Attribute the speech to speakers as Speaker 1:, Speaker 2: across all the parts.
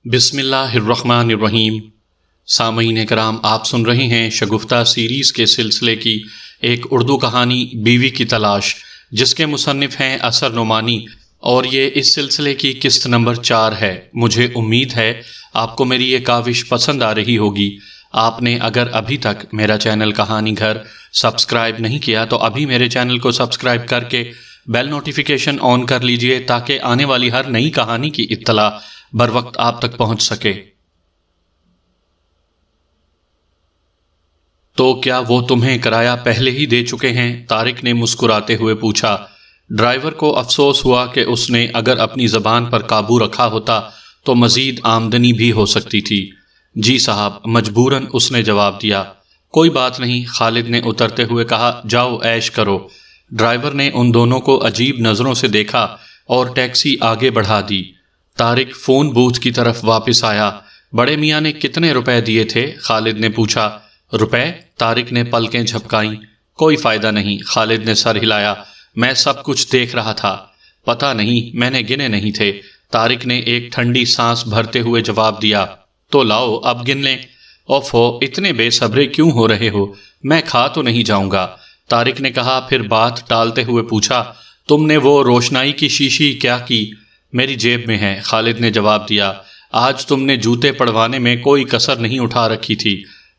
Speaker 1: بسم اللہ الرحمن الرحیم۔ سامعین کرام، آپ سن رہے ہیں شگفتہ سیریز کے سلسلے کی ایک اردو کہانی بیوی کی تلاش، جس کے مصنف ہیں اثر نعمانی، اور یہ اس سلسلے کی قسط نمبر 4 ہے۔ مجھے امید ہے آپ کو میری یہ کاوش پسند آ رہی ہوگی۔ آپ نے اگر ابھی تک میرا چینل کہانی گھر سبسکرائب نہیں کیا تو ابھی میرے چینل کو سبسکرائب کر کے بیل نوٹیفیکیشن آن کر لیجئے تاکہ آنے والی ہر نئی کہانی کی اطلاع بر وقت آپ تک پہنچ سکے۔ تو کیا وہ تمہیں کرایہ پہلے ہی دے چکے ہیں؟ طارق نے مسکراتے ہوئے پوچھا۔ ڈرائیور کو افسوس ہوا کہ اس نے اگر اپنی زبان پر قابو رکھا ہوتا تو مزید آمدنی بھی ہو سکتی تھی۔ جی صاحب، مجبوراً اس نے جواب دیا۔ کوئی بات نہیں، خالد نے اترتے ہوئے کہا، جاؤ عیش کرو۔ ڈرائیور نے ان دونوں کو عجیب نظروں سے دیکھا اور ٹیکسی آگے بڑھا دی۔ طارق فون بوتھ کی طرف واپس آیا۔ بڑے میاں نے کتنے روپے دیے تھے؟ خالد نے پوچھا۔ روپے؟ طارق نے پلکیں جھپکائیں۔ کوئی فائدہ نہیں، خالد نے سر ہلایا۔ میں سب کچھ دیکھ رہا تھا۔ پتہ نہیں، میں نے گنے نہیں تھے۔ طارق نے ایک ٹھنڈی سانس بھرتے ہوئے جواب دیا۔ تو لاؤ اب گن لیں۔ اوفو، اتنے بے صبرے کیوں ہو رہے ہو؟ میں کھا تو نہیں جاؤں گا، طارق نے کہا، پھر بات ٹالتے ہوئے پوچھا، تم نے وہ روشنائی کی شیشی کیا کی؟ میری جیب میں ہے، خالد نے جواب دیا۔ آج تم نے جوتے پڑوانے میں کوئی کسر نہیں اٹھا رکھی تھی۔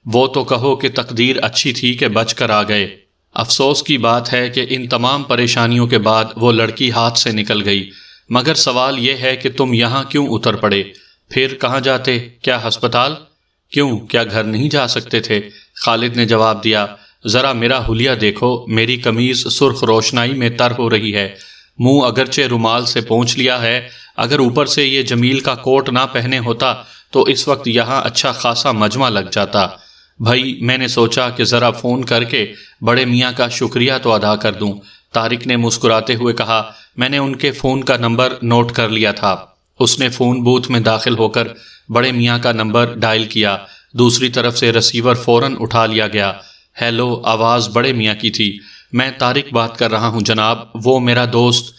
Speaker 1: وہ تو کہو کہ تقدیر اچھی تھی کہ بچ کر آ گئے۔ افسوس کی بات ہے کہ ان تمام پریشانیوں کے بعد وہ لڑکی ہاتھ سے نکل گئی، مگر سوال یہ ہے کہ تم یہاں کیوں اتر پڑے؟ پھر کہاں جاتے؟ کیا ہسپتال؟ کیوں، کیا گھر نہیں جا سکتے تھے؟ خالد نے جواب دیا، ذرا میرا حلیہ دیکھو، میری قمیض سرخ روشنائی میں تر ہو رہی ہے، منہ اگرچہ رومال سے پونچھ لیا ہے، اگر اوپر سے یہ جمیل کا کوٹ نہ پہنے ہوتا تو اس وقت یہاں اچھا خاصا مجمع لگ جاتا۔ بھائی، میں نے سوچا کہ ذرا فون کر کے بڑے میاں کا شکریہ تو ادا کر دوں۔ طارق نے مسکراتے ہوئے کہا، میں نے ان کے فون کا نمبر نوٹ کر لیا تھا۔ اس نے فون بوتھ میں داخل ہو کر بڑے میاں کا نمبر ڈائل کیا۔ دوسری طرف سے رسیور فوراً اٹھا لیا گیا۔ ہیلو، آواز بڑے میاں کی تھی۔ میں طارق بات کر رہا ہوں جناب، وہ میرا دوست۔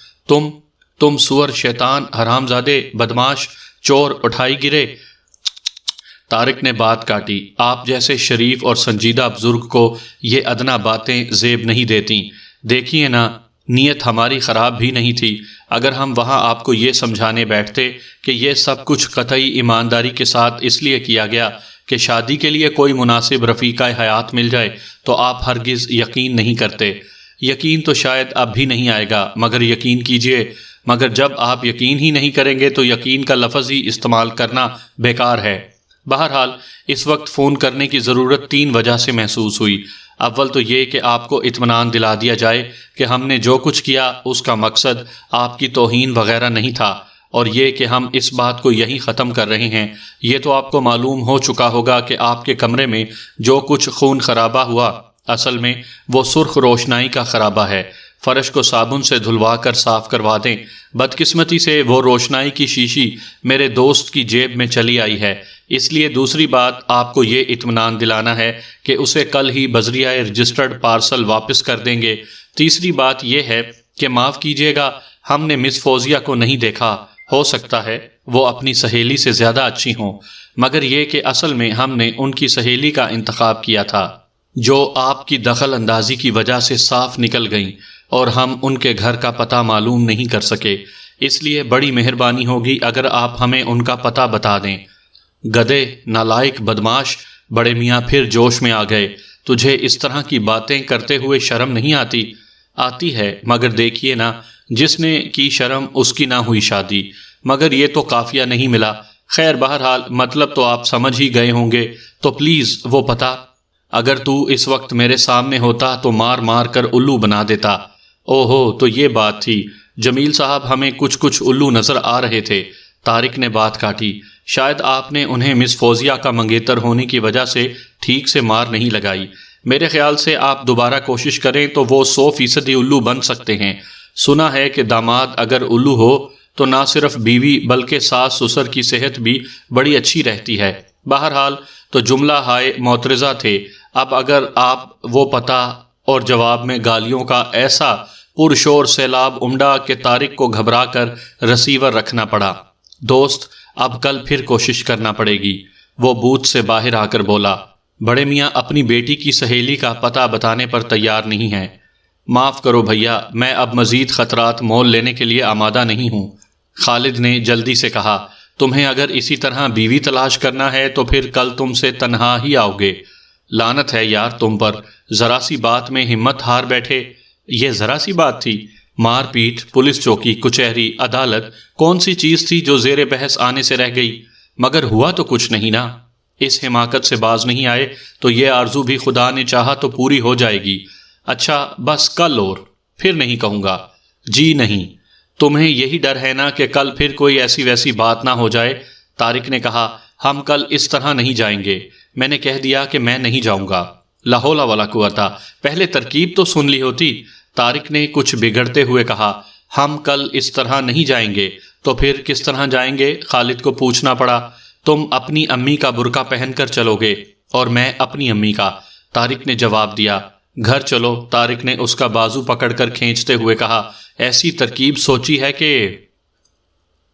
Speaker 1: تم سور، شیطان، حرام زادے، بدماش، چور، اٹھائی گرے۔ طارق نے بات کاٹی، آپ جیسے شریف اور سنجیدہ بزرگ کو یہ ادنا باتیں زیب نہیں دیتی۔ دیکھیے نا، نیت ہماری خراب بھی نہیں تھی۔ اگر ہم وہاں آپ کو یہ سمجھانے بیٹھتے کہ یہ سب کچھ قطعی ایمانداری کے ساتھ اس لیے کیا گیا کہ شادی کے لیے کوئی مناسب رفیقہ حیات مل جائے تو آپ ہرگز یقین نہیں کرتے۔ یقین تو شاید اب بھی نہیں آئے گا، مگر یقین کیجئے، مگر جب آپ یقین ہی نہیں کریں گے تو یقین کا لفظ ہی استعمال کرنا بیکار ہے۔ بہرحال اس وقت فون کرنے کی ضرورت 3 وجہ سے محسوس ہوئی۔ اول تو یہ کہ آپ کو اطمینان دلا دیا جائے کہ ہم نے جو کچھ کیا اس کا مقصد آپ کی توہین وغیرہ نہیں تھا، اور یہ کہ ہم اس بات کو یہیں ختم کر رہے ہیں۔ یہ تو آپ کو معلوم ہو چکا ہوگا کہ آپ کے کمرے میں جو کچھ خون خرابہ ہوا، اصل میں وہ سرخ روشنائی کا خرابہ ہے۔ فرش کو صابن سے دھلوا کر صاف کروا دیں۔ بدقسمتی سے وہ روشنائی کی شیشی میرے دوست کی جیب میں چلی آئی ہے، اس لیے دوسری بات آپ کو یہ اطمینان دلانا ہے کہ اسے کل ہی بذریعہ رجسٹرڈ پارسل واپس کر دیں گے۔ تیسری بات یہ ہے کہ معاف کیجیے گا، ہم نے مس فوزیہ کو نہیں دیکھا، ہو سکتا ہے وہ اپنی سہیلی سے زیادہ اچھی ہوں، مگر یہ کہ اصل میں ہم نے ان کی سہیلی کا انتخاب کیا تھا، جو آپ کی دخل اندازی کی وجہ سے صاف نکل گئیں، اور ہم ان کے گھر کا پتہ معلوم نہیں کر سکے۔ اس لیے بڑی مہربانی ہوگی اگر آپ ہمیں ان کا پتہ بتا دیں۔ گدے، نالائق، بدماش، بڑے میاں پھر جوش میں آ گئے۔ تجھے اس طرح کی باتیں کرتے ہوئے شرم نہیں آتی؟ آتی ہے، مگر دیکھیے نا، جس نے کی شرم اس کی نہ ہوئی شادی۔ مگر یہ تو کافیہ نہیں ملا۔ خیر، بہرحال مطلب تو آپ سمجھ ہی گئے ہوں گے، تو پلیز وہ پتہ، اگر تو اس وقت میرے سامنے ہوتا تو مار مار کر الو بنا دیتا۔ اوہو، تو یہ بات تھی۔ جمیل صاحب، ہمیں کچھ الو نظر آ رہے تھے۔ طارق نے بات کاٹی، شاید آپ نے انہیں مس فوزیہ کا منگیتر ہونے کی وجہ سے ٹھیک سے مار نہیں لگائی۔ میرے خیال سے آپ دوبارہ کوشش کریں تو وہ 100% الو بن سکتے ہیں۔ سنا ہے کہ داماد اگر الو ہو تو نہ صرف بیوی بلکہ ساس سسر کی صحت بھی بڑی اچھی رہتی ہے۔ بہرحال تو جملہ ہائے معترضہ تھے۔ اب اگر آپ وہ پتہ اور جواب میں گالیوں کا ایسا پرشور سیلاب امڈا کہ طارق کو گھبرا کر رسیور رکھنا پڑا۔ دوست، اب کل پھر کوشش کرنا پڑے گی۔ وہ بوتھ سے باہر آ کر بولا، بڑے میاں اپنی بیٹی کی سہیلی کا پتہ بتانے پر تیار نہیں ہیں۔ معاف کرو بھیا، میں اب مزید خطرات مول لینے کے لیے آمادہ نہیں ہوں۔ خالد نے جلدی سے کہا، تمہیں اگر اسی طرح بیوی تلاش کرنا ہے تو پھر کل تم سے تنہا ہی آؤ گے۔ لعنت ہے یار تم پر، ذرا سی بات میں ہمت ہار بیٹھے۔ یہ ذرا سی بات تھی؟ مار پیٹ، پولیس چوکی، کچہری، عدالت، کون سی چیز تھی جو زیر بحث آنے سے رہ گئی؟ مگر ہوا تو کچھ نہیں نا۔ اس حماقت سے باز نہیں آئے تو یہ آرزو بھی خدا نے چاہا تو پوری ہو جائے گی۔ اچھا بس کل اور پھر نہیں کہوں گا۔ جی نہیں، تمہیں یہی ڈر ہے نا کہ کل پھر کوئی ایسی ویسی بات نہ ہو جائے؟ طارق نے کہا، ہم کل اس طرح نہیں جائیں گے۔ میں نے کہہ دیا کہ میں نہیں جاؤں گا۔ لا حول ولا قوت، پہلے ترکیب تو سن لی ہوتی۔ طارق نے کچھ بگڑتے ہوئے کہا، ہم کل اس طرح نہیں جائیں گے تو پھر کس طرح جائیں گے؟ خالد کو پوچھنا پڑا۔ تم اپنی امی کا برقع پہن کر چلو گے اور میں اپنی امی کا، طارق نے جواب دیا۔ گھر چلو، طارق نے اس کا بازو پکڑ کر کھینچتے ہوئے کہا، ایسی ترکیب سوچی ہے کہ…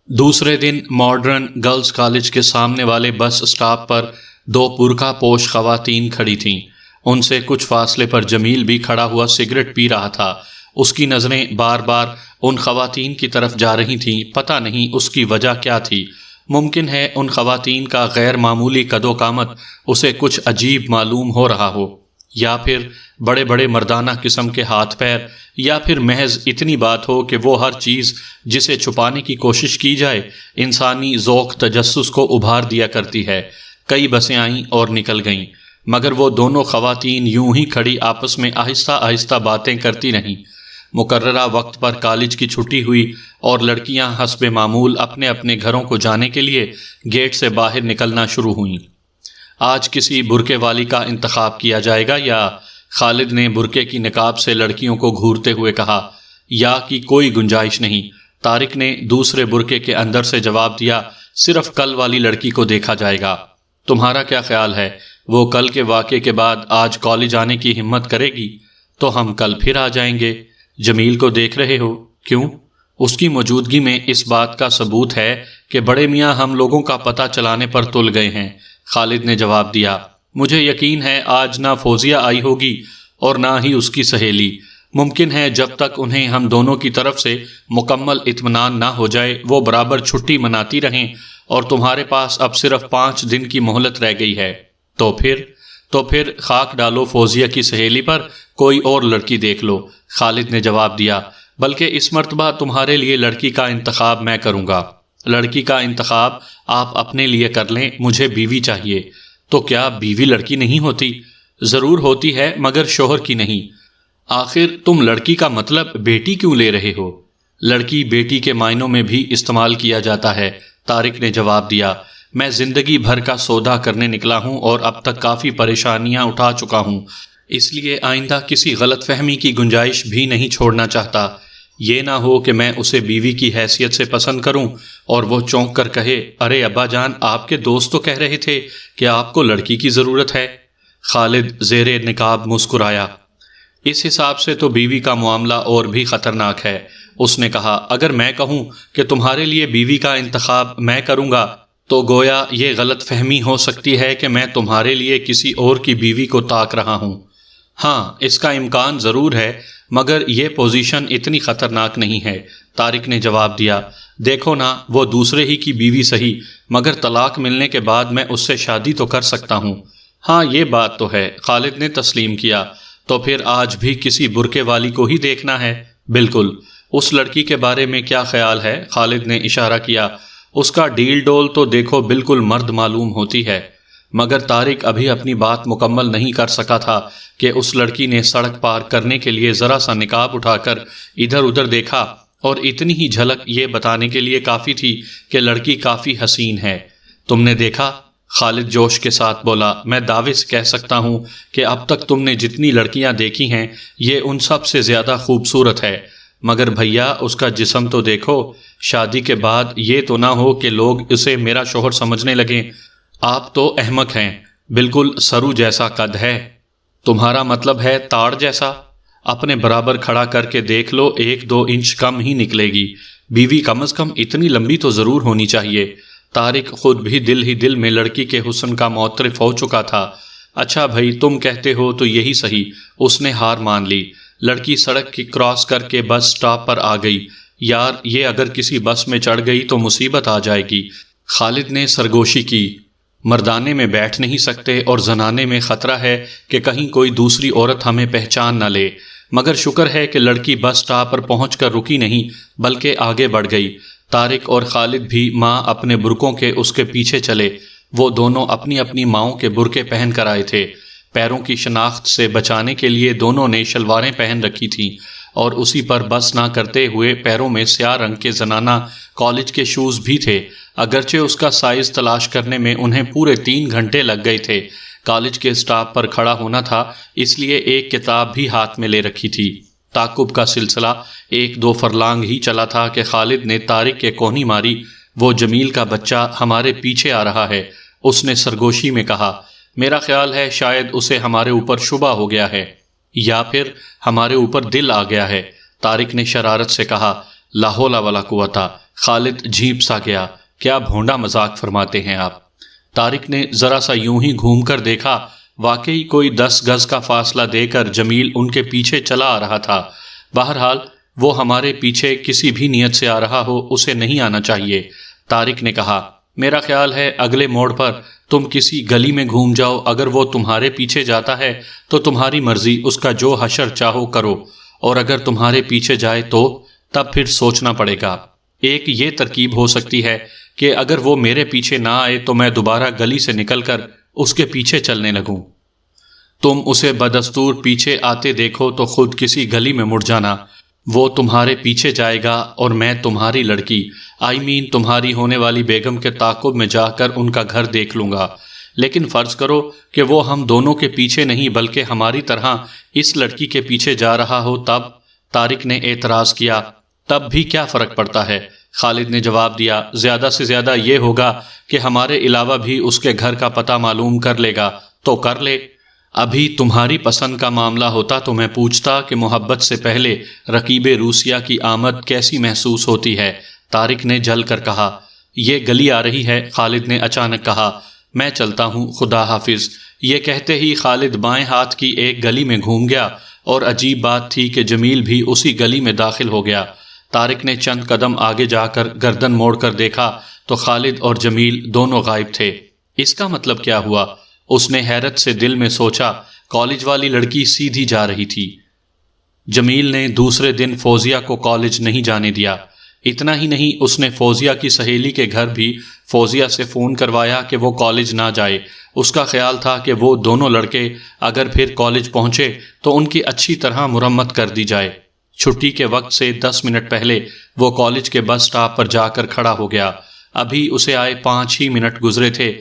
Speaker 1: دوسرے دن ماڈرن گرلز کالج کے سامنے والے بس اسٹاپ پر دو برقع پوش خواتین کھڑی تھیں۔ ان سے کچھ فاصلے پر جمیل بھی کھڑا ہوا سگریٹ پی رہا تھا۔ اس کی نظریں بار بار ان خواتین کی طرف جا رہی تھیں، پتہ نہیں اس کی وجہ کیا تھی۔ ممکن ہے ان خواتین کا غیر معمولی قد و قامت اسے کچھ عجیب معلوم ہو رہا ہو، یا پھر بڑے بڑے مردانہ قسم کے ہاتھ پیر، یا پھر محض اتنی بات ہو کہ وہ ہر چیز جسے چھپانے کی کوشش کی جائے انسانی ذوق تجسس کو ابھار دیا کرتی ہے۔ کئی بسیں آئیں اور نکل گئیں، مگر وہ دونوں خواتین یوں ہی کھڑی آپس میں آہستہ آہستہ باتیں کرتی رہیں۔ مقررہ وقت پر کالج کی چھٹی ہوئی اور لڑکیاں حسب معمول اپنے اپنے گھروں کو جانے کے لیے گیٹ سے باہر نکلنا شروع ہوئیں۔ آج کسی برقعے والی کا انتخاب کیا جائے گا یا… خالد نے برقعے کی نقاب سے لڑکیوں کو گھورتے ہوئے کہا۔ یا کی کوئی گنجائش نہیں، طارق نے دوسرے برقعے کے اندر سے جواب دیا، صرف کل والی لڑکی کو دیکھا جائے گا۔ تمہارا کیا خیال ہے، وہ کل کے واقعے کے بعد آج کالج آنے کی ہمت کرے گی؟ تو ہم کل پھر آ جائیں گے۔ جمیل کو دیکھ رہے ہو؟ کیوں؟ اس کی موجودگی میں اس بات کا ثبوت ہے کہ بڑے میاں ہم لوگوں کا پتہ چلانے پر تل گئے ہیں۔ خالد نے جواب دیا، مجھے یقین ہے آج نہ فوزیہ آئی ہوگی اور نہ ہی اس کی سہیلی۔ ممکن ہے جب تک انہیں ہم دونوں کی طرف سے مکمل اطمینان نہ ہو جائے وہ برابر چھٹی مناتی رہیں، اور تمہارے پاس اب صرف 5 دن کی مہلت رہ گئی ہے۔ تو پھر خاک ڈالو فوزیہ کی سہیلی پر، کوئی اور لڑکی دیکھ لو۔ خالد نے جواب دیا، بلکہ اس مرتبہ تمہارے لیے لڑکی کا انتخاب میں کروں گا۔ لڑکی کا انتخاب آپ اپنے لیے کر لیں، مجھے بیوی چاہیے۔ تو کیا بیوی لڑکی نہیں ہوتی؟ ضرور ہوتی ہے، مگر شوہر کی نہیں۔ آخر تم لڑکی کا مطلب بیٹی کیوں لے رہے ہو؟ لڑکی بیٹی کے معنوں میں بھی استعمال کیا جاتا ہے، طارق نے جواب دیا۔ میں زندگی بھر کا سودا کرنے نکلا ہوں اور اب تک کافی پریشانیاں اٹھا چکا ہوں، اس لیے آئندہ کسی غلط فہمی کی گنجائش بھی نہیں چھوڑنا چاہتا۔ یہ نہ ہو کہ میں اسے بیوی کی حیثیت سے پسند کروں اور وہ چونک کر کہے، ارے ابا جان، آپ کے دوست تو کہہ رہے تھے کہ آپ کو لڑکی کی ضرورت ہے۔ خالد زیر نقاب مسکرایا۔ اس حساب سے تو بیوی کا معاملہ اور بھی خطرناک ہے۔ اس نے کہا، اگر میں کہوں کہ تمہارے لیے بیوی کا انتخاب میں کروں گا تو گویا یہ غلط فہمی ہو سکتی ہے کہ میں تمہارے لیے کسی اور کی بیوی کو تاک رہا ہوں۔ ہاں، اس کا امکان ضرور ہے، مگر یہ پوزیشن اتنی خطرناک نہیں ہے، طارق نے جواب دیا۔ دیکھو نا، وہ دوسرے ہی کی بیوی سہی، مگر طلاق ملنے کے بعد میں اس سے شادی تو کر سکتا ہوں۔ ہاں یہ بات تو ہے، خالد نے تسلیم کیا۔ تو پھر آج بھی کسی برقعے والی کو ہی دیکھنا ہے؟ بالکل۔ اس لڑکی کے بارے میں کیا خیال ہے؟ خالد نے اشارہ کیا۔ اس کا ڈیل ڈول تو دیکھو بالکل مرد معلوم ہوتی ہے، مگر طارق ابھی اپنی بات مکمل نہیں کر سکا تھا کہ اس لڑکی نے سڑک پار کرنے کے لیے ذرا سا نقاب اٹھا کر ادھر ادھر دیکھا، اور اتنی ہی جھلک یہ بتانے کے لیے کافی تھی کہ لڑکی کافی حسین ہے۔ تم نے دیکھا؟ خالد جوش کے ساتھ بولا، میں دعوے سے کہہ سکتا ہوں کہ اب تک تم نے جتنی لڑکیاں دیکھی ہیں یہ ان سب سے زیادہ خوبصورت ہے۔ مگر بھیا اس کا جسم تو دیکھو، شادی کے بعد یہ تو نہ ہو کہ لوگ اسے میرا شوہر سمجھنے لگیں۔ آپ تو احمق ہیں، بالکل سرو جیسا قد ہے۔ تمہارا مطلب ہے تاڑ جیسا؟ اپنے برابر کھڑا کر کے دیکھ لو، 1-2 انچ کم ہی نکلے گی۔ بیوی کم از کم اتنی لمبی تو ضرور ہونی چاہیے۔ طارق خود بھی دل میں لڑکی کے حسن کا معترف ہو چکا تھا۔ اچھا بھائی تم کہتے ہو تو یہی صحیح، اس نے ہار مان لی۔ لڑکی سڑک کی کراس کر کے بس سٹاپ پر آ گئی۔ یار یہ اگر کسی بس میں چڑھ گئی تو مصیبت آ جائے گی، خالد نے سرگوشی کی۔ مردانے میں بیٹھ نہیں سکتے اور زنانے میں خطرہ ہے کہ کہیں کوئی دوسری عورت ہمیں پہچان نہ لے، مگر شکر ہے کہ لڑکی بس سٹاپ پر پہنچ کر رکی نہیں بلکہ آگے بڑھ گئی۔ طارق اور خالد بھی ماں اپنے برقعوں کے اس کے پیچھے چلے۔ وہ دونوں اپنی اپنی ماؤں کے برقعے پہن کر آئے تھے۔ پیروں کی شناخت سے بچانے کے لیے دونوں نے شلواریں پہن رکھی تھیں اور اسی پر بس نہ کرتے ہوئے پیروں میں سیاہ رنگ کے زنانہ کالج کے شوز بھی تھے، اگرچہ اس کا سائز تلاش کرنے میں انہیں پورے 3 گھنٹے لگ گئے تھے۔ کالج کے سٹاپ پر کھڑا ہونا تھا، اس لیے ایک کتاب بھی ہاتھ میں لے رکھی تھی۔ تعاقب کا سلسلہ 1-2 فرلانگ ہی چلا تھا کہ خالد نے طارق کے کوہنی ماری۔ وہ جمیل کا بچہ ہمارے پیچھے آ رہا ہے، اس نے سرگوشی میں کہا۔ میرا خیال ہے شاید اسے ہمارے اوپر شبہ ہو گیا ہے یا پھر ہمارے اوپر دل آ گیا ہے، طارق نے شرارت سے کہا۔ لا حول ولا قوت، خالد جھیپ سا گیا۔ کیا بھونڈا مذاق فرماتے ہیں آپ؟ طارق نے ذرا سا یوں ہی گھوم کر دیکھا، واقعی کوئی 10 گز کا فاصلہ دے کر جمیل ان کے پیچھے چلا آ رہا تھا۔ بہرحال وہ ہمارے پیچھے کسی بھی نیت سے آ رہا ہو، اسے نہیں آنا چاہیے، طارق نے کہا۔ میرا خیال ہے اگلے موڑ پر تم کسی گلی میں گھوم جاؤ، اگر وہ تمہارے پیچھے جاتا ہے تو تمہاری مرضی، اس کا جو حشر چاہو کرو، اور اگر تمہارے پیچھے جائے تو تب پھر سوچنا پڑے گا۔ ایک یہ ترکیب ہو سکتی ہے کہ اگر وہ میرے پیچھے نہ آئے تو میں دوبارہ گلی سے نکل کر اس کے پیچھے چلنے لگوں۔ تم اسے بدستور پیچھے آتے دیکھو تو خود کسی گلی میں مڑ جانا، وہ تمہارے پیچھے جائے گا اور میں تمہاری لڑکی تمہاری ہونے والی بیگم کے تعاقب میں جا کر ان کا گھر دیکھ لوں گا۔ لیکن فرض کرو کہ وہ ہم دونوں کے پیچھے نہیں بلکہ ہماری طرح اس لڑکی کے پیچھے جا رہا ہو، تب؟ طارق نے اعتراض کیا۔ تب بھی کیا فرق پڑتا ہے، خالد نے جواب دیا۔ زیادہ سے زیادہ یہ ہوگا کہ ہمارے علاوہ بھی اس کے گھر کا پتہ معلوم کر لے گا تو کر لے۔ ابھی تمہاری پسند کا معاملہ ہوتا تو میں پوچھتا کہ محبت سے پہلے رقیب روسیہ کی آمد کیسی محسوس ہوتی ہے، طارق نے جل کر کہا۔ یہ گلی آ رہی ہے، خالد نے اچانک کہا۔ میں چلتا ہوں، خدا حافظ۔ یہ کہتے ہی خالد بائیں ہاتھ کی ایک گلی میں گھوم گیا، اور عجیب بات تھی کہ جمیل بھی اسی گلی میں داخل ہو گیا۔ طارق نے چند قدم آگے جا کر گردن موڑ کر دیکھا تو خالد اور جمیل دونوں غائب تھے۔ اس کا مطلب کیا ہوا؟ اس نے حیرت سے دل میں سوچا۔ کالج والی لڑکی سیدھی جا رہی تھی۔ جمیل نے دوسرے دن فوزیہ کو کالج نہیں جانے دیا۔ اتنا ہی نہیں، اس نے فوزیہ کی سہیلی کے گھر بھی فوزیہ سے فون کروایا کہ وہ کالج نہ جائے۔ اس کا خیال تھا کہ وہ دونوں لڑکے اگر پھر کالج پہنچے تو ان کی اچھی طرح مرمت کر دی جائے۔ چھٹی کے وقت سے 10 منٹ پہلے وہ کالج کے بس سٹاپ پر جا کر کھڑا ہو گیا۔ ابھی اسے آئے 5 ہی منٹ گزرے تھے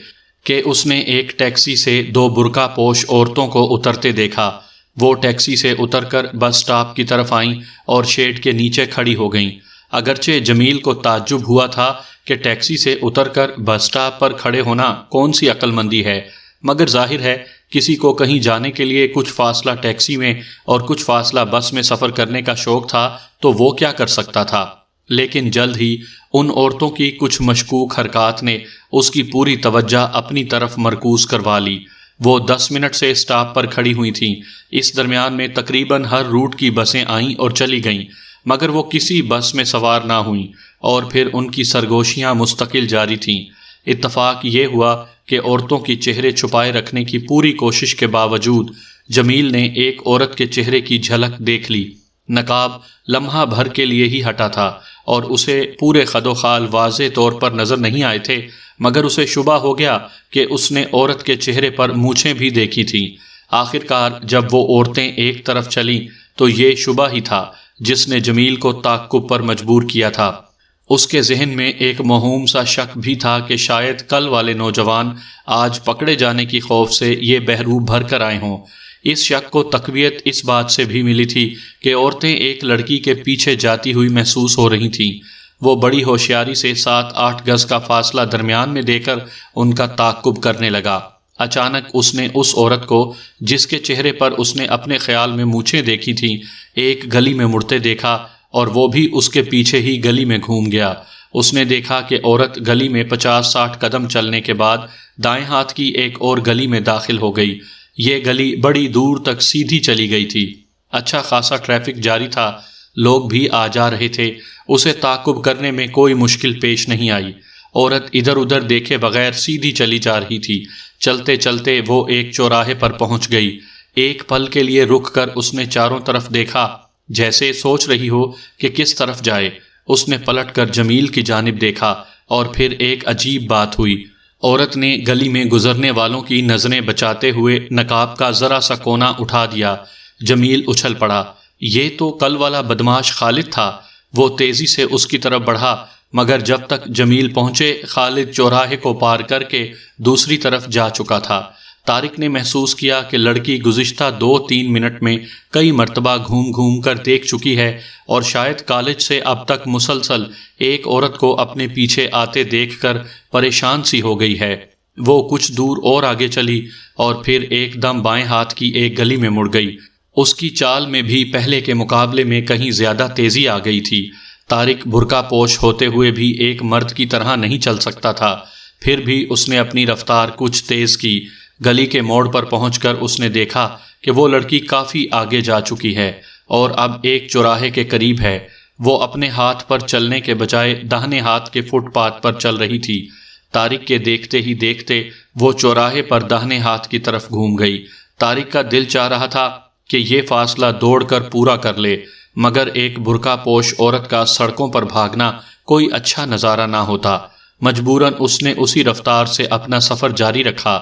Speaker 1: کہ اس نے ایک ٹیکسی سے 2 برقع پوش عورتوں کو اترتے دیکھا۔ وہ ٹیکسی سے اتر کر بس سٹاپ کی طرف آئیں اور شیڈ کے نیچے کھڑی ہو گئیں۔ اگرچہ جمیل کو تعجب ہوا تھا کہ ٹیکسی سے اتر کر بس سٹاپ پر کھڑے ہونا کون سی عقل مندی ہے، مگر ظاہر ہے کسی کو کہیں جانے کے لیے کچھ فاصلہ ٹیکسی میں اور کچھ فاصلہ بس میں سفر کرنے کا شوق تھا تو وہ کیا کر سکتا تھا۔ لیکن جلد ہی ان عورتوں کی کچھ مشکوک حرکات نے اس کی پوری توجہ اپنی طرف مرکوز کروا لی۔ وہ 10 منٹ سے سٹاپ پر کھڑی ہوئی تھیں۔ اس درمیان میں تقریباً ہر روٹ کی بسیں آئیں اور چلی گئیں، مگر وہ کسی بس میں سوار نہ ہوئیں، اور پھر ان کی سرگوشیاں مستقل جاری تھیں۔ اتفاق یہ ہوا کہ عورتوں کی چہرے چھپائے رکھنے کی پوری کوشش کے باوجود جمیل نے ایک عورت کے چہرے کی جھلک دیکھ لی۔ نقاب لمحہ بھر کے لیے ہی ہٹا تھا اور اسے پورے خد و خال واضح طور پر نظر نہیں آئے تھے، مگر اسے شبہ ہو گیا کہ اس نے عورت کے چہرے پر مونچھیں بھی دیکھی تھیں۔ آخرکار جب وہ عورتیں ایک طرف چلیں تو یہ شبہ ہی تھا جس نے جمیل کو تعقب پر مجبور کیا تھا۔ اس کے ذہن میں ایک موہوم سا شک بھی تھا کہ شاید کل والے نوجوان آج پکڑے جانے کی خوف سے یہ بہروب بھر کر آئے ہوں۔ اس شک کو تقویت اس بات سے بھی ملی تھی کہ عورتیں ایک لڑکی کے پیچھے جاتی ہوئی محسوس ہو رہی تھیں۔ وہ بڑی ہوشیاری سے 7-8 گز کا فاصلہ درمیان میں دے کر ان کا تعقب کرنے لگا۔ اچانک اس نے اس عورت کو جس کے چہرے پر اس نے اپنے خیال میں مونچھیں دیکھی تھیں ایک گلی میں مڑتے دیکھا، اور وہ بھی اس کے پیچھے ہی گلی میں گھوم گیا۔ اس نے دیکھا کہ عورت گلی میں 50-60 قدم چلنے کے بعد دائیں ہاتھ کی ایک اور گلی میں داخل ہو گئی۔ یہ گلی بڑی دور تک سیدھی چلی گئی تھی۔ اچھا خاصا ٹریفک جاری تھا، لوگ بھی آ جا رہے تھے، اسے تعقب کرنے میں کوئی مشکل پیش نہیں آئی۔ عورت ادھر ادھر دیکھے بغیر سیدھی چلی جا رہی تھی۔ چلتے چلتے وہ ایک چوراہے پر پہنچ گئی۔ ایک پل کے لیے رک کر اس نے چاروں طرف دیکھا، جیسے سوچ رہی ہو کہ کس طرف جائے۔ اس نے پلٹ کر جمیل کی جانب دیکھا اور پھر ایک عجیب بات ہوئی۔ عورت نے گلی میں گزرنے والوں کی نظریں بچاتے ہوئے نقاب کا ذرا سا کونا اٹھا دیا۔ جمیل اچھل پڑا۔ یہ تو کل والا بدماش خالد تھا۔ وہ تیزی سے اس کی طرف بڑھا، مگر جب تک جمیل پہنچے خالد چوراہے کو پار کر کے دوسری طرف جا چکا تھا۔ طارق نے محسوس کیا کہ لڑکی گزشتہ 2-3 منٹ میں کئی مرتبہ گھوم گھوم کر دیکھ چکی ہے اور شاید کالج سے اب تک مسلسل ایک عورت کو اپنے پیچھے آتے دیکھ کر پریشان سی ہو گئی ہے۔ وہ کچھ دور اور آگے چلی اور پھر ایک دم بائیں ہاتھ کی ایک گلی میں مڑ گئی۔ اس کی چال میں بھی پہلے کے مقابلے میں کہیں زیادہ تیزی آ گئی تھی۔ طارق برقع پوش ہوتے ہوئے بھی ایک مرد کی طرح نہیں چل سکتا تھا، پھر بھی اس نے اپنی رفتار کچھ تیز کی۔ گلی کے موڑ پر پہنچ کر اس نے دیکھا کہ وہ لڑکی کافی آگے جا چکی ہے اور اب ایک چوراہے کے قریب ہے۔ وہ اپنے ہاتھ پر چلنے کے بجائے داہنے ہاتھ کے فٹ پاتھ پر چل رہی تھی۔ طارق کے دیکھتے ہی دیکھتے وہ چوراہے پر داہنے ہاتھ کی طرف گھوم گئی۔ طارق کا دل چاہ رہا تھا کہ یہ فاصلہ دوڑ کر پورا کر لے، مگر ایک برقع پوش عورت کا سڑکوں پر بھاگنا کوئی اچھا نظارہ نہ ہوتا۔ مجبوراً اس نے اسی رفتار سے اپنا سفر جاری رکھا۔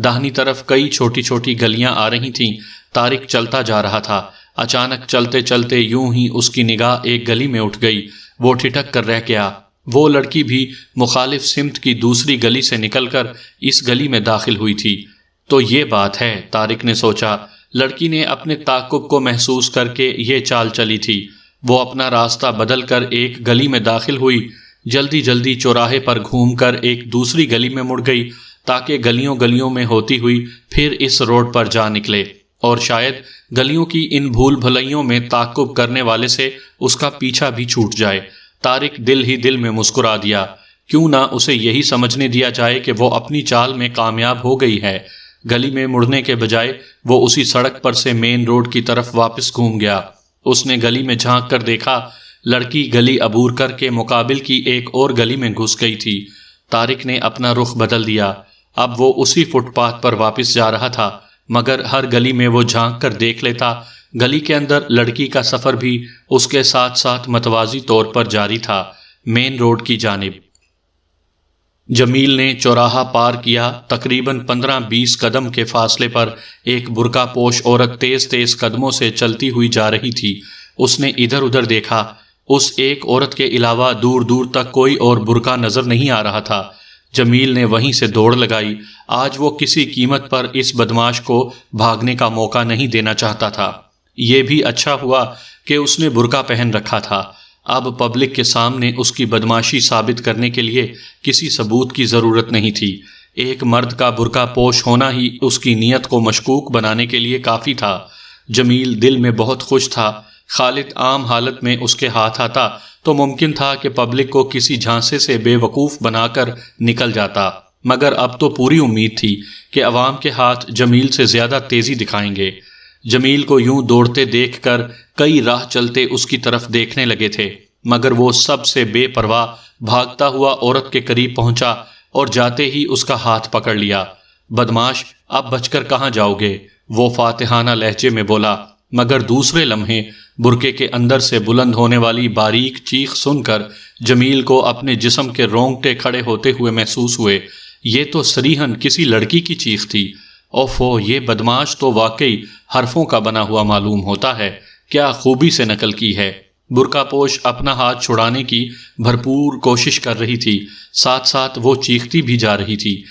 Speaker 1: داہنی طرف کئی چھوٹی چھوٹی گلیاں آ رہی تھیں۔ طارق چلتا جا رہا تھا۔ اچانک چلتے چلتے یوں ہی اس کی نگاہ ایک گلی میں اٹھ گئی۔ وہ ٹھٹک کر رہ گیا۔ وہ لڑکی بھی مخالف سمت کی دوسری گلی سے نکل کر اس گلی میں داخل ہوئی تھی۔ تو یہ بات ہے، طارق نے سوچا۔ لڑکی نے اپنے تعقب کو محسوس کر کے یہ چال چلی تھی۔ وہ اپنا راستہ بدل کر ایک گلی میں داخل ہوئی، جلدی جلدی چوراہے پر گھوم کر ایک دوسری گلی میں مڑ گئی تاکہ گلیوں گلیوں میں ہوتی ہوئی پھر اس روڈ پر جا نکلے اور شاید گلیوں کی ان بھول بھلائیوں میں تعقب کرنے والے سے اس کا پیچھا بھی چھوٹ جائے۔ طارق دل ہی دل میں مسکرا دیا۔ کیوں نہ اسے یہی سمجھنے دیا جائے کہ وہ اپنی چال میں کامیاب ہو گئی ہے۔ گلی میں مڑنے کے بجائے وہ اسی سڑک پر سے مین روڈ کی طرف واپس گھوم گیا۔ اس نے گلی میں جھانک کر دیکھا، لڑکی گلی عبور کر کے مقابل کی ایک اور گلی میں گھس گئی تھی۔ طارق نے اپنا رخ بدل دیا۔ اب وہ اسی فٹ پاتھ پر واپس جا رہا تھا، مگر ہر گلی میں وہ جھانک کر دیکھ لیتا۔ گلی کے اندر لڑکی کا سفر بھی اس کے ساتھ ساتھ متوازی طور پر جاری تھا، مین روڈ کی جانب۔ جمیل نے چوراہا پار کیا۔ تقریباً 15-20 قدم کے فاصلے پر ایک برقع پوش عورت تیز تیز قدموں سے چلتی ہوئی جا رہی تھی۔ اس نے ادھر ادھر دیکھا۔ اس ایک عورت کے علاوہ دور دور تک کوئی اور برقع نظر نہیں آ رہا تھا۔ جمیل نے وہیں سے دوڑ لگائی۔ آج وہ کسی قیمت پر اس بدماش کو بھاگنے کا موقع نہیں دینا چاہتا تھا۔ یہ بھی اچھا ہوا کہ اس نے برقع پہن رکھا تھا۔ اب پبلک کے سامنے اس کی بدماشی ثابت کرنے کے لیے کسی ثبوت کی ضرورت نہیں تھی۔ ایک مرد کا برقع پوش ہونا ہی اس کی نیت کو مشکوک بنانے کے لیے کافی تھا۔ جمیل دل میں بہت خوش تھا۔ خالد عام حالت میں اس کے ہاتھ آتا تو ممکن تھا کہ پبلک کو کسی جھانسے سے بے وقوف بنا کر نکل جاتا، مگر اب تو پوری امید تھی کہ عوام کے ہاتھ جمیل سے زیادہ تیزی دکھائیں گے۔ جمیل کو یوں دوڑتے دیکھ کر کئی راہ چلتے اس کی طرف دیکھنے لگے تھے، مگر وہ سب سے بے پرواہ بھاگتا ہوا عورت کے قریب پہنچا اور جاتے ہی اس کا ہاتھ پکڑ لیا۔ بدماش، اب بچ کر کہاں جاؤ گے؟ وہ فاتحانہ لہجے میں بولا، مگر دوسرے لمحے برقعے کے اندر سے بلند ہونے والی باریک چیخ سن کر جمیل کو اپنے جسم کے رونگٹے کھڑے ہوتے ہوئے محسوس ہوئے۔ یہ تو صریحاً کسی لڑکی کی چیخ تھی۔ اوفو، یہ بدماش تو واقعی حرفوں کا بنا ہوا معلوم ہوتا ہے۔ کیا خوبی سے نقل کی ہے۔ برقع پوش اپنا ہاتھ چھڑانے کی بھرپور کوشش کر رہی تھی، ساتھ ساتھ وہ چیختی بھی جا رہی تھی۔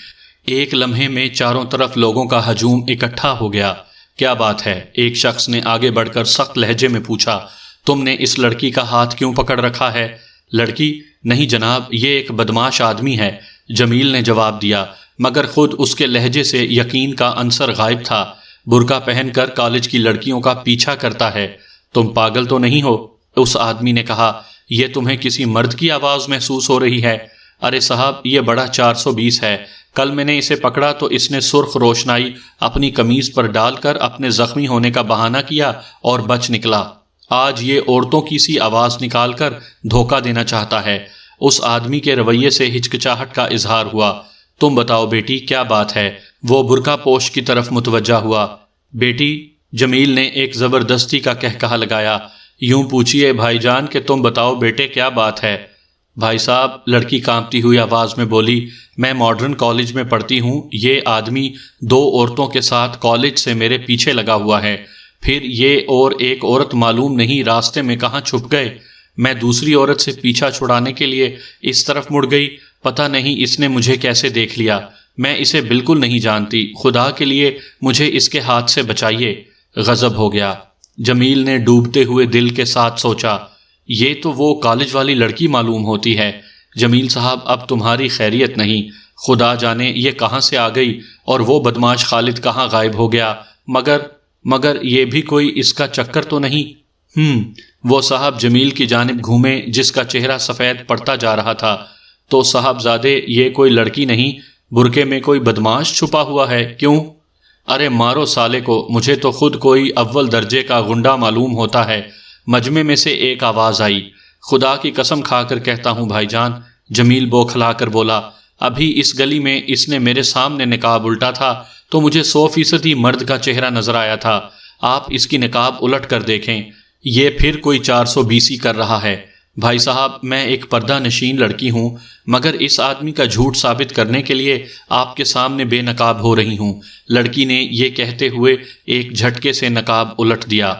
Speaker 1: ایک لمحے میں چاروں طرف لوگوں کا ہجوم اکٹھا ہو گیا۔ کیا بات ہے؟ ایک شخص نے آگے بڑھ کر سخت لہجے میں پوچھا، تم نے اس لڑکی کا ہاتھ کیوں پکڑ رکھا ہے؟ لڑکی؟ نہیں جناب، یہ ایک بدماش آدمی ہے، جمیل نے جواب دیا، مگر خود اس کے لہجے سے یقین کا عنصر غائب تھا۔ برقع پہن کر کالج کی لڑکیوں کا پیچھا کرتا ہے۔ تم پاگل تو نہیں ہو؟ اس آدمی نے کہا۔ یہ تمہیں کسی مرد کی آواز محسوس ہو رہی ہے؟ ارے صاحب یہ بڑا 420 ہے، کل میں نے اسے پکڑا تو اس نے سرخ روشنائی اپنی قمیض پر ڈال کر اپنے زخمی ہونے کا بہانہ کیا اور بچ نکلا۔ آج یہ عورتوں کی سی آواز نکال کر دھوکہ دینا چاہتا ہے۔ اس آدمی کے رویے سے ہچکچاہٹ کا اظہار ہوا۔ تم بتاؤ بیٹی کیا بات ہے؟ وہ برقع پوش کی طرف متوجہ ہوا۔ بیٹی، جمیل نے ایک زبردستی کا قہقہہ لگایا، یوں پوچھئے بھائی جان کہ تم بتاؤ بیٹے کیا بات ہے؟ بھائی صاحب، لڑکی کانپتی ہوئی آواز میں بولی، میں ماڈرن کالج میں پڑھتی ہوں، یہ آدمی 2 عورتوں کے ساتھ کالج سے میرے پیچھے لگا ہوا ہے، پھر یہ اور ایک عورت معلوم نہیں راستے میں کہاں چھپ گئے۔ میں دوسری عورت سے پیچھا چھڑانے کے لیے اس طرف مڑ گئی، پتہ نہیں اس نے مجھے کیسے دیکھ لیا، میں اسے بالکل نہیں جانتی، خدا کے لیے مجھے اس کے ہاتھ سے بچائیے۔ غضب ہو گیا۔ جمیل نے ڈوبتے ہوئے دل کے ساتھ سوچا، یہ تو وہ کالج والی لڑکی معلوم ہوتی ہے۔ جمیل صاحب، اب تمہاری خیریت نہیں، خدا جانے یہ کہاں سے آ گئی اور وہ بدماش خالد کہاں غائب ہو گیا، مگر یہ بھی کوئی اس کا چکر تو نہیں؟ وہ صاحب جمیل کی جانب گھومے جس کا چہرہ سفید پڑتا جا رہا تھا۔ تو صاحب زادے یہ کوئی لڑکی نہیں، برقعے میں کوئی بدماش چھپا ہوا ہے، کیوں؟ ارے مارو سالے کو، مجھے تو خود کوئی اول درجے کا غنڈہ معلوم ہوتا ہے۔ مجمع میں سے ایک آواز آئی۔ خدا کی قسم کھا کر کہتا ہوں بھائی جان، جمیل بوکھلا کر بولا، ابھی اس گلی میں اس نے میرے سامنے نقاب الٹا تھا تو مجھے 100% مرد کا چہرہ نظر آیا تھا۔ آپ اس کی نقاب الٹ کر دیکھیں، یہ پھر کوئی 420 کر رہا ہے۔ بھائی صاحب، میں ایک پردہ نشین لڑکی ہوں، مگر اس آدمی کا جھوٹ ثابت کرنے کے لیے آپ کے سامنے بے نقاب ہو رہی ہوں۔ لڑکی نے یہ کہتے ہوئے ایک جھٹکے سے نقاب الٹ دیا۔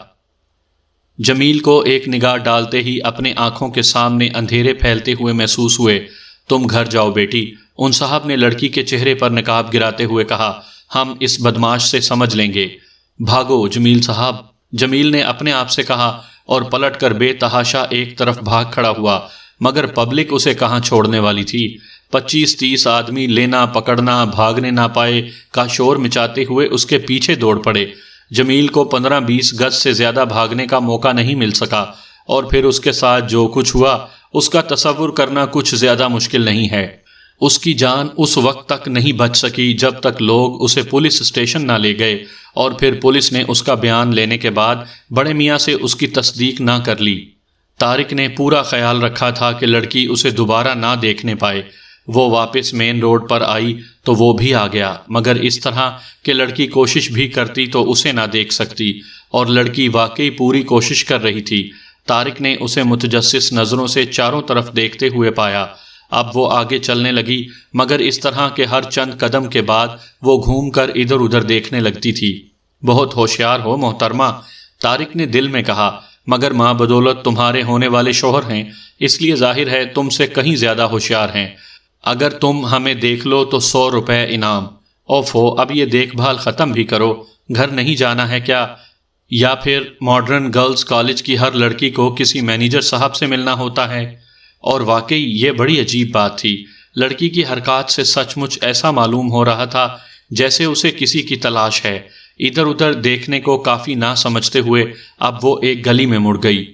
Speaker 1: جمیل کو ایک نگاہ ڈالتے ہی اپنے آنکھوں کے سامنے اندھیرے پھیلتے ہوئے محسوس ہوئے۔ تم گھر جاؤ بیٹی، ان صاحب نے لڑکی کے چہرے پر نقاب گراتے ہوئے کہا، ہم اس بدماش سے سمجھ لیں گے۔ بھاگو جمیل صاحب، جمیل نے اپنے آپ سے کہا اور پلٹ کر بے تحاشا ایک طرف بھاگ کھڑا ہوا، مگر پبلک اسے کہاں چھوڑنے والی تھی۔ 25-30 آدمی لینا پکڑنا بھاگنے نہ پائے کا شور مچاتے ہوئے اس کے پیچھے دوڑ پڑے۔ جمیل کو 15-20 گز سے زیادہ بھاگنے کا موقع نہیں مل سکا، اور پھر اس کے ساتھ جو کچھ ہوا اس کا تصور کرنا کچھ زیادہ مشکل نہیں ہے۔ اس کی جان اس وقت تک نہیں بچ سکی جب تک لوگ اسے پولیس اسٹیشن نہ لے گئے، اور پھر پولیس نے اس کا بیان لینے کے بعد بڑے میاں سے اس کی تصدیق نہ کر لی۔ طارق نے پورا خیال رکھا تھا کہ لڑکی اسے دوبارہ نہ دیکھنے پائے۔ وہ واپس مین روڈ پر آئی تو وہ بھی آ گیا، مگر اس طرح کہ لڑکی کوشش بھی کرتی تو اسے نہ دیکھ سکتی، اور لڑکی واقعی پوری کوشش کر رہی تھی۔ طارق نے اسے متجسس نظروں سے چاروں طرف دیکھتے ہوئے پایا۔ اب وہ آگے چلنے لگی، مگر اس طرح کہ ہر چند قدم کے بعد وہ گھوم کر ادھر ادھر دیکھنے لگتی تھی۔ بہت ہوشیار ہو محترمہ، طارق نے دل میں کہا، مگر ماں بدولت تمہارے ہونے والے شوہر ہیں، اس لیے ظاہر ہے تم سے کہیں زیادہ ہوشیار ہیں۔ اگر تم ہمیں دیکھ لو تو 100 روپے انعام۔ اوفو، اب یہ دیکھ بھال ختم بھی کرو، گھر نہیں جانا ہے کیا؟ یا پھر ماڈرن گرلز کالج کی ہر لڑکی کو کسی مینیجر صاحب سے ملنا ہوتا ہے؟ اور واقعی یہ بڑی عجیب بات تھی، لڑکی کی حرکات سے سچ مچ ایسا معلوم ہو رہا تھا جیسے اسے کسی کی تلاش ہے۔ ادھر ادھر دیکھنے کو کافی نہ سمجھتے ہوئے اب وہ ایک گلی میں مڑ گئی۔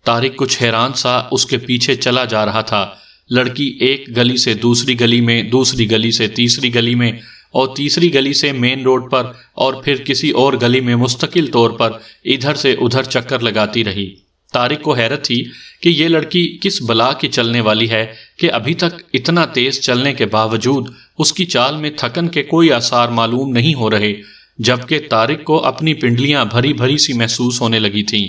Speaker 1: طارق کچھ حیران سا اس کے پیچھے چلا جا رہا تھا۔ لڑکی ایک گلی سے دوسری گلی میں، دوسری گلی سے تیسری گلی میں، اور تیسری گلی سے مین روڈ پر، اور پھر کسی اور گلی میں مستقل طور پر ادھر سے ادھر چکر لگاتی رہی۔ طارق کو حیرت تھی کہ یہ لڑکی کس بلا کی چلنے والی ہے کہ ابھی تک اتنا تیز چلنے کے باوجود اس کی چال میں تھکن کے کوئی آثار معلوم نہیں ہو رہے، جبکہ طارق کو اپنی پنڈلیاں بھری بھری سی محسوس ہونے لگی تھیں۔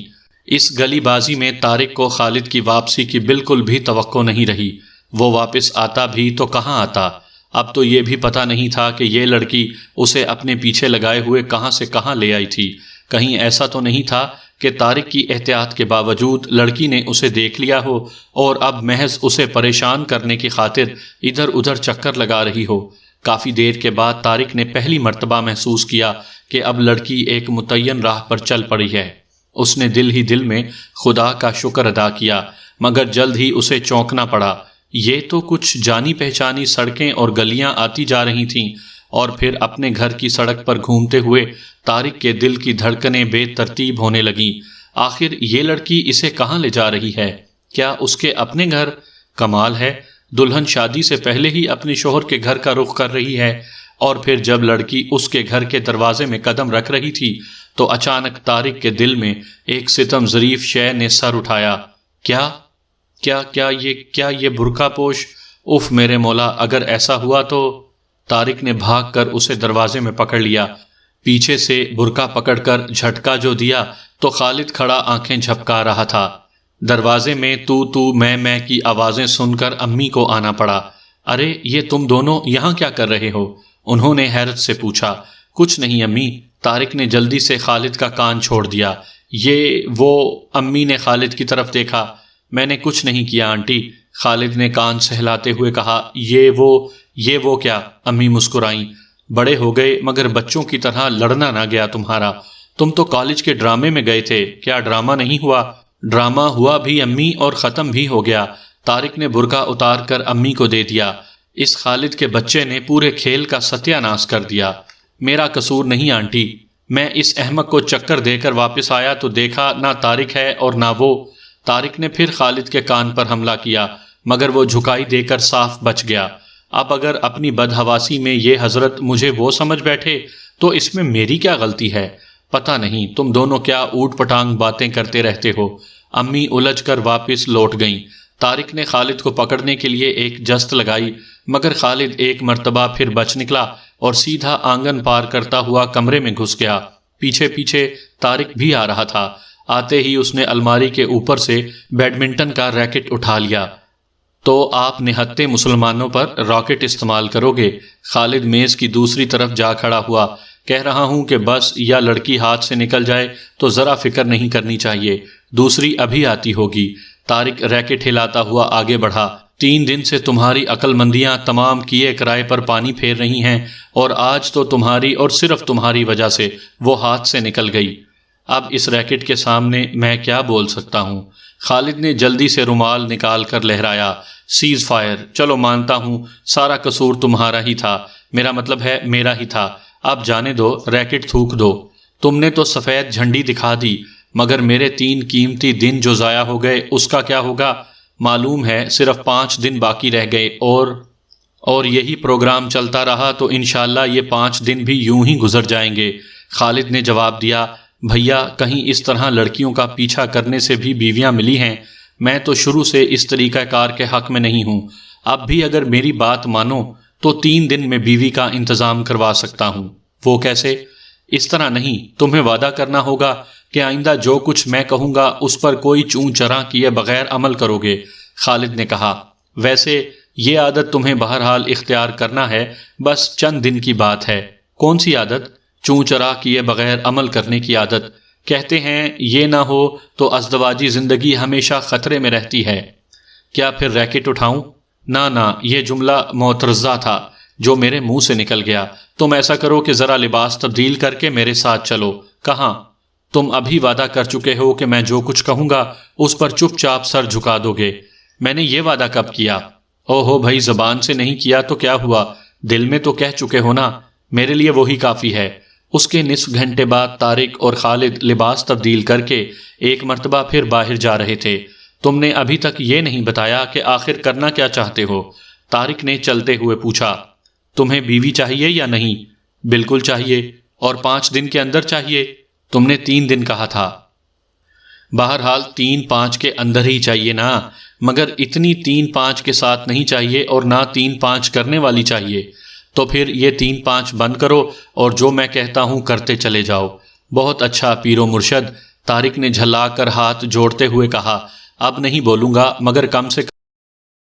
Speaker 1: اس گلی بازی میں طارق کو خالد کی واپسی کی بالکل بھی توقع نہیں رہی۔ وہ واپس آتا بھی تو کہاں آتا؟ اب تو یہ بھی پتہ نہیں تھا کہ یہ لڑکی اسے اپنے پیچھے لگائے ہوئے کہاں سے کہاں لے آئی تھی۔ کہیں ایسا تو نہیں تھا کہ طارق کی احتیاط کے باوجود لڑکی نے اسے دیکھ لیا ہو اور اب محض اسے پریشان کرنے کی خاطر ادھر ادھر چکر لگا رہی ہو۔ کافی دیر کے بعد طارق نے پہلی مرتبہ محسوس کیا کہ اب لڑکی ایک متعین راہ پر چل پڑی ہے۔ اس نے دل ہی دل میں خدا کا شکر ادا کیا، مگر جلد ہی اسے چونکنا پڑا۔ یہ تو کچھ جانی پہچانی سڑکیں اور گلیاں آتی جا رہی تھیں، اور پھر اپنے گھر کی سڑک پر گھومتے ہوئے طارق کے دل کی دھڑکنیں بے ترتیب ہونے لگیں۔ آخر یہ لڑکی اسے کہاں لے جا رہی ہے؟ کیا اس کے اپنے گھر؟ کمال ہے، دلہن شادی سے پہلے ہی اپنے شوہر کے گھر کا رخ کر رہی ہے، اور پھر جب لڑکی اس کے گھر کے دروازے میں قدم رکھ رہی تھی تو اچانک طارق کے دل میں ایک ستم ظریف شے نے سر اٹھایا۔ کیا یہ برقع پوش؟ اف میرے مولا، اگر ایسا ہوا تو… طارق نے بھاگ کر اسے دروازے میں پکڑ لیا، پیچھے سے برقع پکڑ کر جھٹکا جو دیا تو خالد کھڑا آنکھیں جھپکا رہا تھا۔ دروازے میں تو میں کی آوازیں سن کر امی کو آنا پڑا۔ ارے یہ تم دونوں یہاں کیا کر رہے ہو؟ انہوں نے حیرت سے پوچھا۔ کچھ نہیں امی، طارق نے جلدی سے خالد کا کان چھوڑ دیا۔ وہ امی نے خالد کی طرف دیکھا۔ میں نے کچھ نہیں کیا آنٹی، خالد نے کان سہلاتے ہوئے کہا۔ یہ وہ کیا؟ امی مسکرائیں۔ بڑے ہو گئے مگر بچوں کی طرح لڑنا نہ گیا تمہارا۔ تم تو کالج کے ڈرامے میں گئے تھے، کیا ڈرامہ نہیں ہوا؟ ڈرامہ ہوا بھی امی، اور ختم بھی ہو گیا۔ طارق نے برقع اتار کر امی کو دے دیا۔ اس خالد کے بچے نے پورے کھیل کا ستیہ ناش کر دیا۔ میرا قصور نہیں آنٹی، میں اس احمق کو چکر دے کر واپس آیا تو دیکھا نہ طارق ہے اور نہ وہ۔ طارق نے پھر خالد کے کان پر حملہ کیا مگر وہ جھکائی دے کر صاف بچ گیا۔ اب اگر اپنی بدحواسی میں یہ حضرت مجھے وہ سمجھ بیٹھے تو اس میں میری کیا غلطی ہے؟ پتہ نہیں تم دونوں کیا اوٹ پٹانگ باتیں کرتے رہتے ہو۔ امی الجھ کر واپس لوٹ گئیں۔ طارق نے خالد کو پکڑنے کے لیے ایک جست لگائی مگر خالد ایک مرتبہ پھر بچ نکلا اور سیدھا آنگن پار کرتا ہوا کمرے میں گھس گیا۔ پیچھے پیچھے طارق بھی آ رہا تھا۔ آتے ہی اس نے الماری کے اوپر سے بیڈمنٹن کا ریکٹ اٹھا لیا۔ تو آپ نہتے مسلمانوں پر راکٹ استعمال کرو گے؟ خالد میز کی دوسری طرف جا کھڑا ہوا۔ کہہ رہا ہوں کہ بس یا لڑکی ہاتھ سے نکل جائے تو ذرا فکر نہیں کرنی چاہیے، دوسری ابھی آتی ہوگی۔ طارق ریکٹ ہلاتا ہوا آگے بڑھا۔ 3 دن سے تمہاری عقل مندیاں تمام کیے کرائے پر پانی پھیر رہی ہیں اور آج تو تمہاری اور صرف تمہاری وجہ سے وہ ہاتھ سے نکل گئی۔ اب اس ریکٹ کے سامنے میں کیا بول سکتا ہوں؟ خالد نے جلدی سے رومال نکال کر لہرایا۔ سیز فائر، چلو مانتا ہوں سارا قصور تمہارا ہی تھا، میرا مطلب ہے میرا ہی تھا۔ اب جانے دو، ریکٹ تھوک دو۔ تم نے تو سفید جھنڈی دکھا دی مگر میرے 3 قیمتی دن جو ضائع ہو گئے اس کا کیا ہوگا؟ معلوم ہے صرف 5 دن باقی رہ گئے اور یہی پروگرام چلتا رہا تو انشاءاللہ یہ 5 دن بھی یوں ہی گزر جائیں گے۔ خالد نے جواب دیا۔ بھیا کہیں اس طرح لڑکیوں کا پیچھا کرنے سے بھی بیویاں ملی ہیں؟ میں تو شروع سے اس طریقہ کار کے حق میں نہیں ہوں۔ اب بھی اگر میری بات مانو تو 3 دن میں بیوی کا انتظام کروا سکتا ہوں۔ وہ کیسے؟ اس طرح نہیں، تمہیں وعدہ کرنا ہوگا کہ آئندہ جو کچھ میں کہوں گا اس پر کوئی چون چراں کیے بغیر عمل کرو گے۔ خالد نے کہا۔ ویسے یہ عادت تمہیں بہرحال اختیار کرنا ہے، بس چند دن کی بات ہے۔ کون سی عادت؟ چون چرا کیے بغیر عمل کرنے کی عادت۔ کہتے ہیں یہ نہ ہو تو ازدواجی زندگی ہمیشہ خطرے میں رہتی ہے۔ کیا پھر ریکٹ اٹھاؤں؟ نہ، یہ جملہ معترضہ تھا جو میرے منہ سے نکل گیا۔ تم ایسا کرو کہ ذرا لباس تبدیل کر کے میرے ساتھ چلو۔ کہاں؟ تم ابھی وعدہ کر چکے ہو کہ میں جو کچھ کہوں گا اس پر چپ چاپ سر جھکا دو گے۔ میں نے یہ وعدہ کب کیا؟ اوہو بھائی، زبان سے نہیں کیا تو کیا ہوا، دل میں تو کہہ چکے ہو نا، میرے لیے وہی کافی ہے۔ اس کے نصف گھنٹے بعد طارق اور خالد لباس تبدیل کر کے ایک مرتبہ پھر باہر جا رہے تھے۔ تم نے ابھی تک یہ نہیں بتایا کہ آخر کرنا کیا چاہتے ہو؟ طارق نے چلتے ہوئے پوچھا۔ تمہیں بیوی چاہیے یا نہیں؟ بالکل چاہیے، اور 5 دن کے اندر چاہیے؟ تم نے 3 دن کہا تھا۔ بہرحال 3-5 کے اندر ہی چاہیے نا، مگر اتنی 3-5 کے ساتھ نہیں چاہیے اور نہ 3-5 کرنے والی چاہیے۔ تو پھر یہ 3-5 بند کرو اور جو میں کہتا ہوں کرتے چلے جاؤ۔ بہت اچھا پیر و مرشد، طارق نے جھلا کر ہاتھ جوڑتے ہوئے کہا۔ اب نہیں بولوں گا مگر کم سے کم